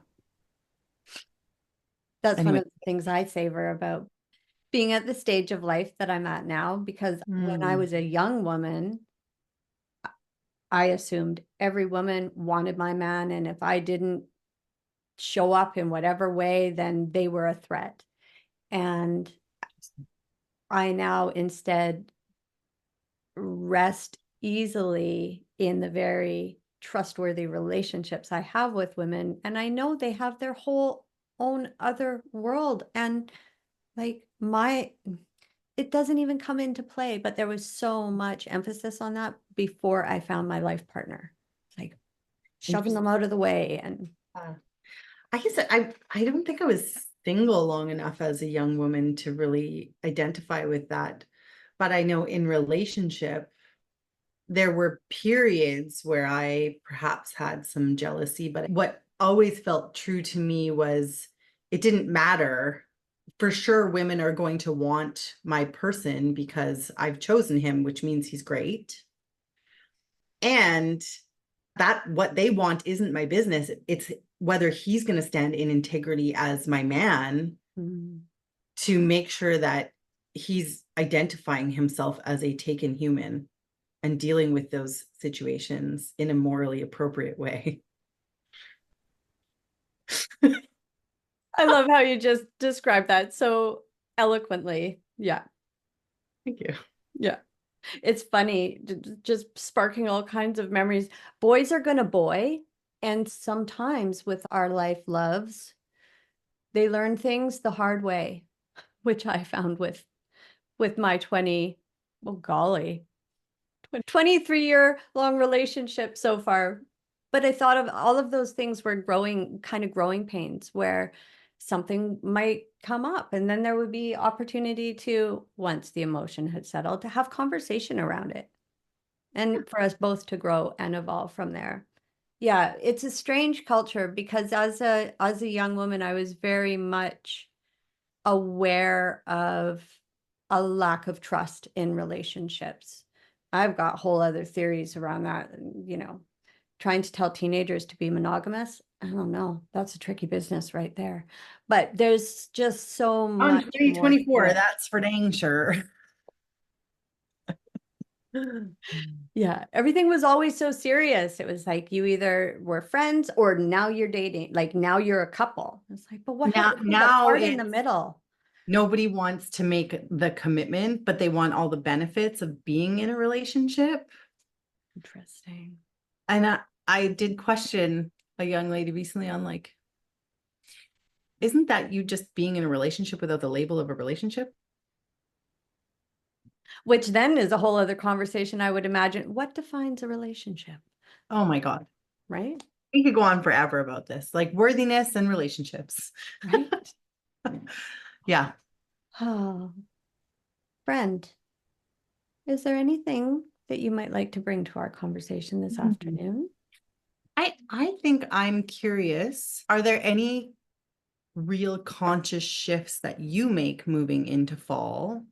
That's one Anyway. of the things I savor about being at the stage of life that I'm at now, because when I was a young woman, I assumed every woman wanted my man, and if I didn't show up in whatever way, then they were a threat. And I now instead rest easily in the very trustworthy relationships I have with women. And I know they have their whole own other world. And like it doesn't even come into play, but there was so much emphasis on that before I found my life partner. It's like shoving them out of the way. And I guess I don't think I was single long enough as a young woman to really identify with that. But I know in relationship, there were periods where I perhaps had some jealousy, but what always felt true to me was it didn't matter. For sure, women are going to want my person because I've chosen him, which means he's great. And that what they want isn't my business. It's whether he's going to stand in integrity as my man to make sure that he's identifying himself as a taken human and dealing with those situations in a morally appropriate way. I love how you just described that so eloquently. Yeah. Thank you. Yeah. It's funny, just sparking all kinds of memories. Boys are gonna boy, and sometimes with our life loves, they learn things the hard way, which I found with my 23-year long relationship so far. But I thought of all of those things were growing pains where something might come up and then there would be opportunity to, once the emotion had settled, to have conversation around it and for us both to grow and evolve from there. Yeah, it's a strange culture because as a young woman, I was very much aware of a lack of trust in relationships. I've got whole other theories around that, trying to tell teenagers to be monogamous. I don't know. That's a tricky business right there. But there's just so On much more to 2024, it. that's for dang sure. Yeah, everything was always so serious. It was like you either were friends or now you're dating, like now you're a couple. It's like, but what happens to the part in the middle? Nobody wants to make the commitment, but they want all the benefits of being in a relationship. Interesting. And I did question a young lady recently on like, isn't that you just being in a relationship without the label of a relationship? Which then is a whole other conversation, I would imagine. What defines a relationship? Oh my God. Right? We could go on forever about this, like worthiness and relationships. Right? Yeah. Oh, friend, is there anything that you might like to bring to our conversation this afternoon? I think I'm curious, are there any real conscious shifts that you make moving into fall?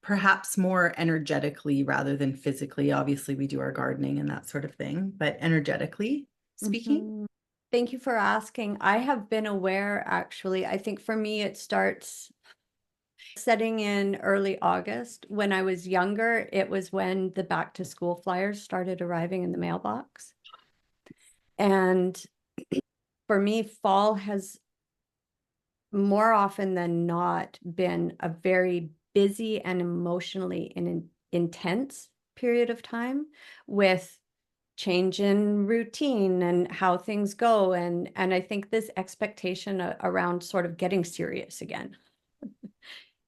Perhaps more energetically rather than physically. Obviously, we do our gardening and that sort of thing, but energetically speaking? Mhm. Thank you for asking. I have been aware, actually. I think for me, it starts setting in early August. When I was younger, it was when the back to school flyers started arriving in the mailbox. And for me, fall has more often than not been a very busy and emotionally intense period of time with change in routine and how things go. And I think this expectation around sort of getting serious again.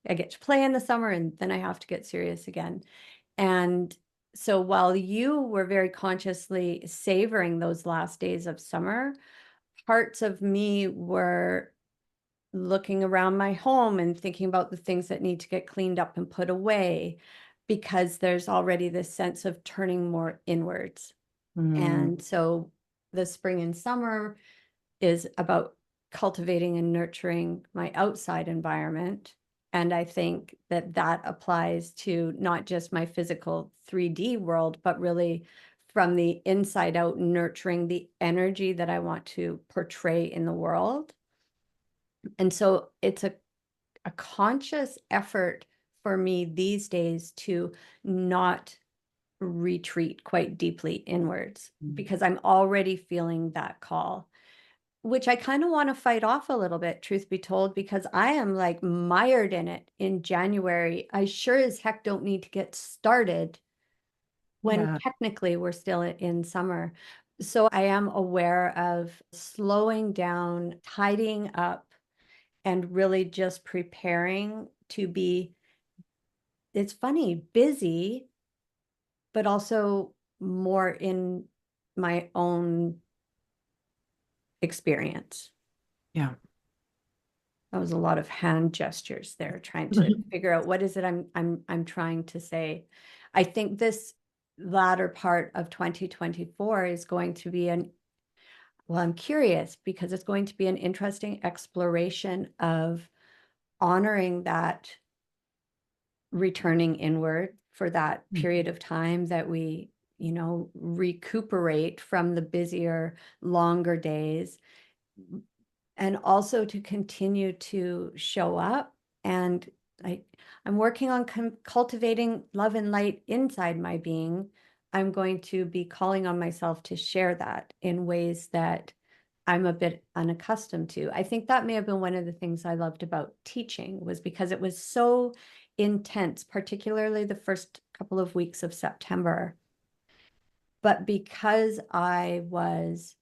I get to play in the summer and then I have to get serious again. And so while you were very consciously savoring those last days of summer, parts of me were looking around my home and thinking about the things that need to get cleaned up and put away, because there's already this sense of turning more inwards. Mm, And so the spring and summer is about cultivating and nurturing my outside environment. And I think that that applies to not just my physical 3D world, but really from the inside out, nurturing the energy that I want to portray in the world. And so it's a conscious effort for me these days to not retreat quite deeply inwards, because I'm already feeling that call, which I kind of want to fight off a little bit, truth be told, because I am like mired in it in January. I sure as heck don't need to get started when yeah. technically we're still in summer. So I am aware of slowing down, tidying up, and really just preparing to be, it's funny, busy, but also more in my own experience. Yeah. That was a lot of hand gestures there, trying to figure out what is it I'm trying to say. I think this latter part of 2024 is going to be well, I'm curious because it's going to be an interesting exploration of honoring that returning inward for that period of time that we, recuperate from the busier, longer days, and also to continue to show up. And I'm working on cultivating love and light inside my being. I'm going to be calling on myself to share that in ways that I'm a bit unaccustomed to. I think that may have been one of the things I loved about teaching, was because it was so intense, particularly the first couple of weeks of September. But because I was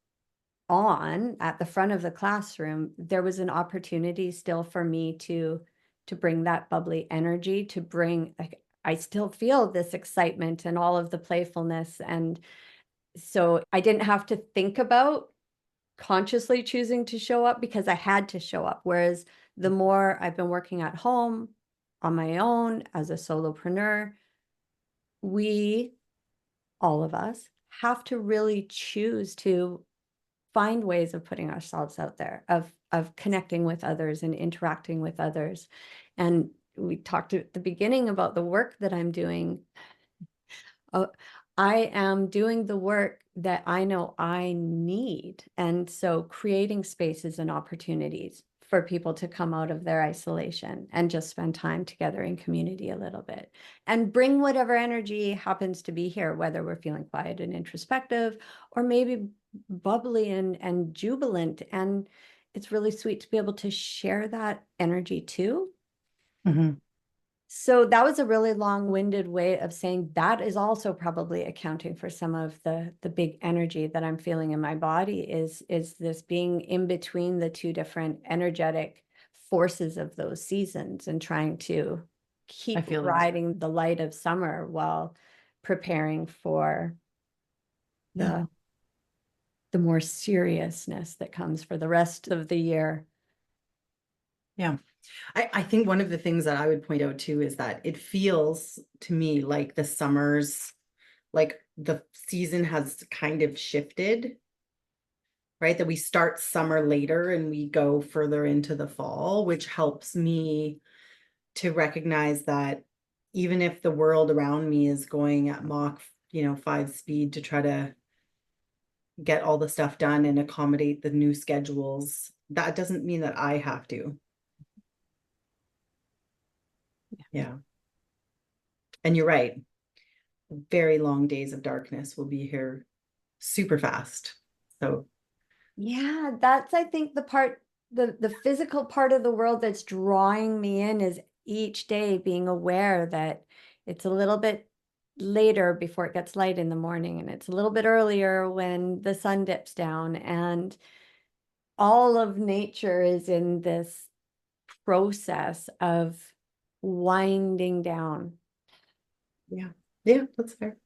on at the front of the classroom, there was an opportunity still for me to bring that bubbly energy, to bring, like, I still feel this excitement and all of the playfulness. And so I didn't have to think about consciously choosing to show up, because I had to show up. Whereas the more I've been working at home on my own as a solopreneur, we, all of us, have to really choose to find ways of putting ourselves out there, of connecting with others and interacting with others. And we talked at the beginning about the work that I'm doing. Oh, I am doing the work that I know I need. And so creating spaces and opportunities for people to come out of their isolation and just spend time together in community a little bit and bring whatever energy happens to be here, whether we're feeling quiet and introspective or maybe bubbly and jubilant. And it's really sweet to be able to share that energy too. Mhm. So that was a really long-winded way of saying that is also probably accounting for some of the big energy that I'm feeling in my body, is this being in between the two different energetic forces of those seasons and trying to I keep feel that. riding the light of summer while preparing for Yeah. the more seriousness that comes for the rest of the year. Yeah. I think one of the things that I would point out too is that it feels to me like the summers, like the season has kind of shifted right? That we start summer later and we go further into the fall, which helps me to recognize that even if the world around me is going at Mach, 5 speed to try to get all the stuff done and accommodate the new schedules, that doesn't mean that I have to. Yeah. And you're right. Very long days of darkness will be here super fast. So yeah, that's, I think, the physical part of the world that's drawing me in is each day being aware that it's a little bit later before it gets light in the morning, and it's a little bit earlier when the sun dips down, and all of nature is in this process of winding down. yeah, that's fair.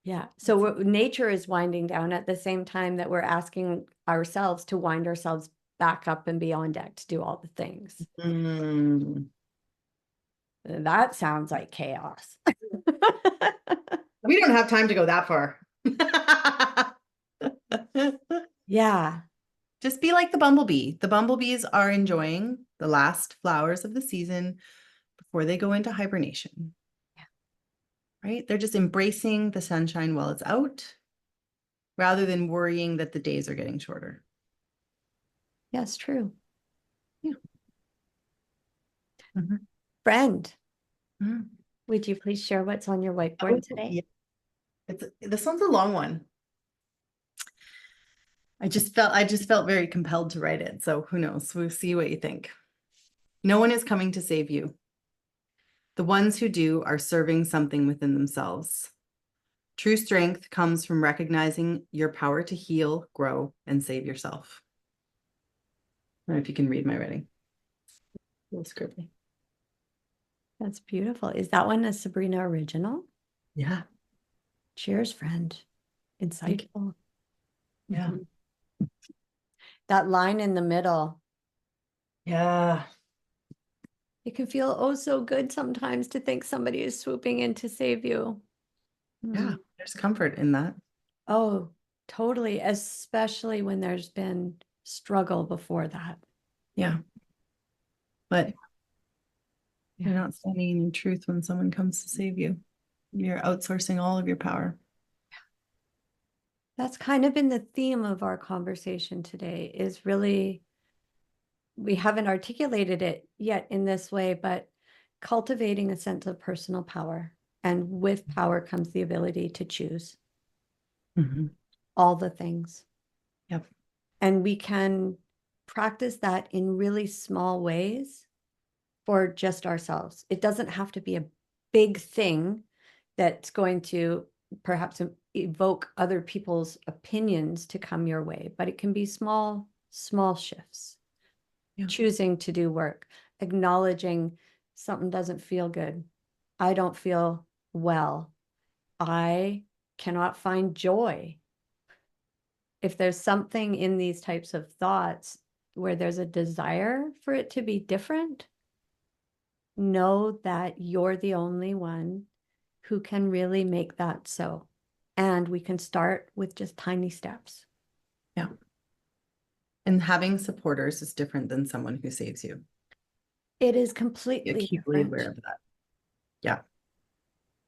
Yeah. So nature is winding down at the same time that we're asking ourselves to wind ourselves back up and be on deck to do all the things. That sounds like chaos. We don't have time to go that far. Yeah. Just be like the bumblebee. The bumblebees are enjoying the last flowers of the season before they go into hibernation. Yeah. Right? They're just embracing the sunshine while it's out, rather than worrying that the days are getting shorter. Yes, true. Yeah. Mm-hmm. Friend, Mm-hmm. would you please share what's on your whiteboard today? Yeah. This one's a long one. I just felt very compelled to write it. So who knows? We'll see what you think. No one is coming to save you. The ones who do are serving something within themselves. True strength comes from recognizing your power to heal, grow, and save yourself. I don't know if you can read my writing. A little scribbly. That's beautiful. Is that one a Sabrina original? Yeah. Cheers, friend. Insightful. Yeah. That line in the middle. Yeah. It can feel oh so good sometimes to think somebody is swooping in to save you. Yeah. There's comfort in that. Oh, totally. Especially when there's been struggle before that. Yeah. But you're not standing in your truth when someone comes to save you. You're outsourcing all of your power. That's kind of been the theme of our conversation today, is really, we haven't articulated it yet in this way, but cultivating a sense of personal power. And with power comes the ability to choose all the things. Yep. And we can practice that in really small ways for just ourselves. It doesn't have to be a big thing that's going to perhaps evoke other people's opinions to come your way, but it can be small shifts. Yeah. Choosing to do work, acknowledging something doesn't feel good. I don't feel well. I cannot find joy. If there's something in these types of thoughts where there's a desire for it to be different, know that you're the only one who can really make that so. And we can start with just tiny steps. Yeah. And having supporters is different than someone who saves you. It is completely acutely different. aware of that. Yeah.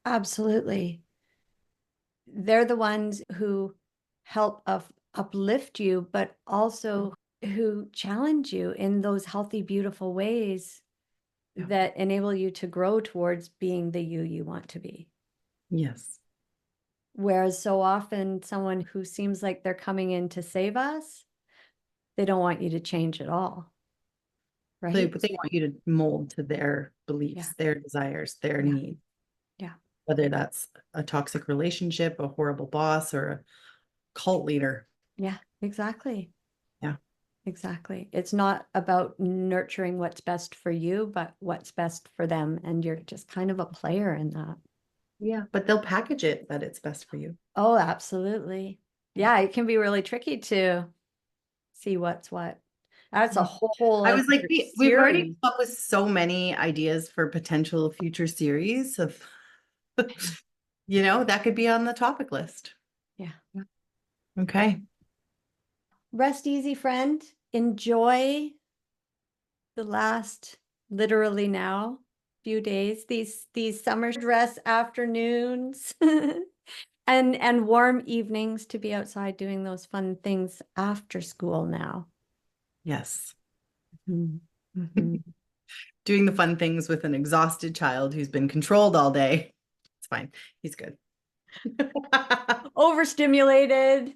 Absolutely. They're the ones who help uplift you, but also who challenge you in those healthy, beautiful ways that enable you to grow towards being the you want to be. Yes. Whereas so often someone who seems like they're coming in to save us, they don't want you to change at all. Right? But they want you to mold to their beliefs, their desires, their needs. Yeah. Whether that's a toxic relationship, a horrible boss, or a cult leader. Yeah, exactly. Yeah. Exactly. It's not about nurturing what's best for you, but what's best for them. And you're just kind of a player in that. Yeah. But they'll package it that it's best for you. Oh, absolutely. Yeah, it can be really tricky to see what's what. That's a whole I was like, we've already come up with so many ideas for potential future series of, that could be on the topic list. Yeah. Okay. rest easy, friend. Enjoy the last, literally now, few days, these summer dress afternoons and warm evenings to be outside doing those fun things after school now. Yes. Mm-hmm. Doing the fun things with an exhausted child who's been controlled all day. It's fine. He's good. Overstimulated.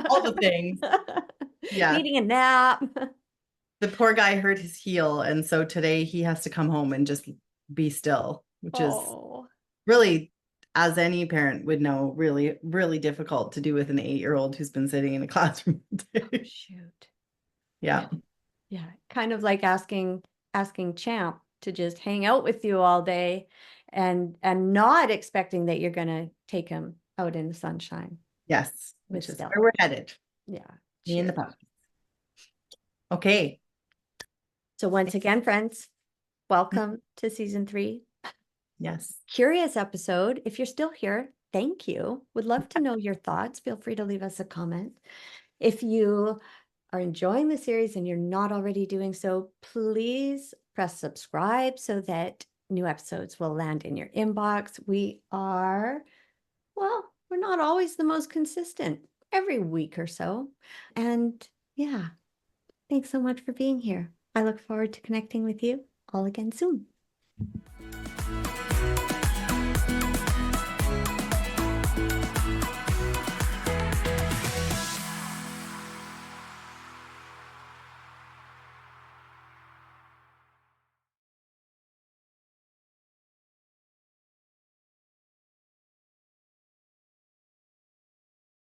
All the things. Yeah. Needing a nap. The poor guy hurt his heel, and so today he has to come home and just be still, which is really, as any parent would know, really, really difficult to do with an 8-year-old who's been sitting in a classroom all day. Shoot. Yeah. Yeah. Kind of like asking Champ to just hang out with you all day and not expecting that you're gonna take him out in the sunshine. Yes. With Which is Stella. where we're headed. Yeah. Me and the puppy. Okay. So once again, friends, welcome to season 3. Yes. Curious episode. If you're still here, thank you. Would love to know your thoughts. Feel free to leave us a comment. If you are enjoying the series and you're not already doing so, please press subscribe so that new episodes will land in your inbox. We're not always the most consistent, every week or so. And yeah, thanks so much for being here. I look forward to connecting with you all again soon.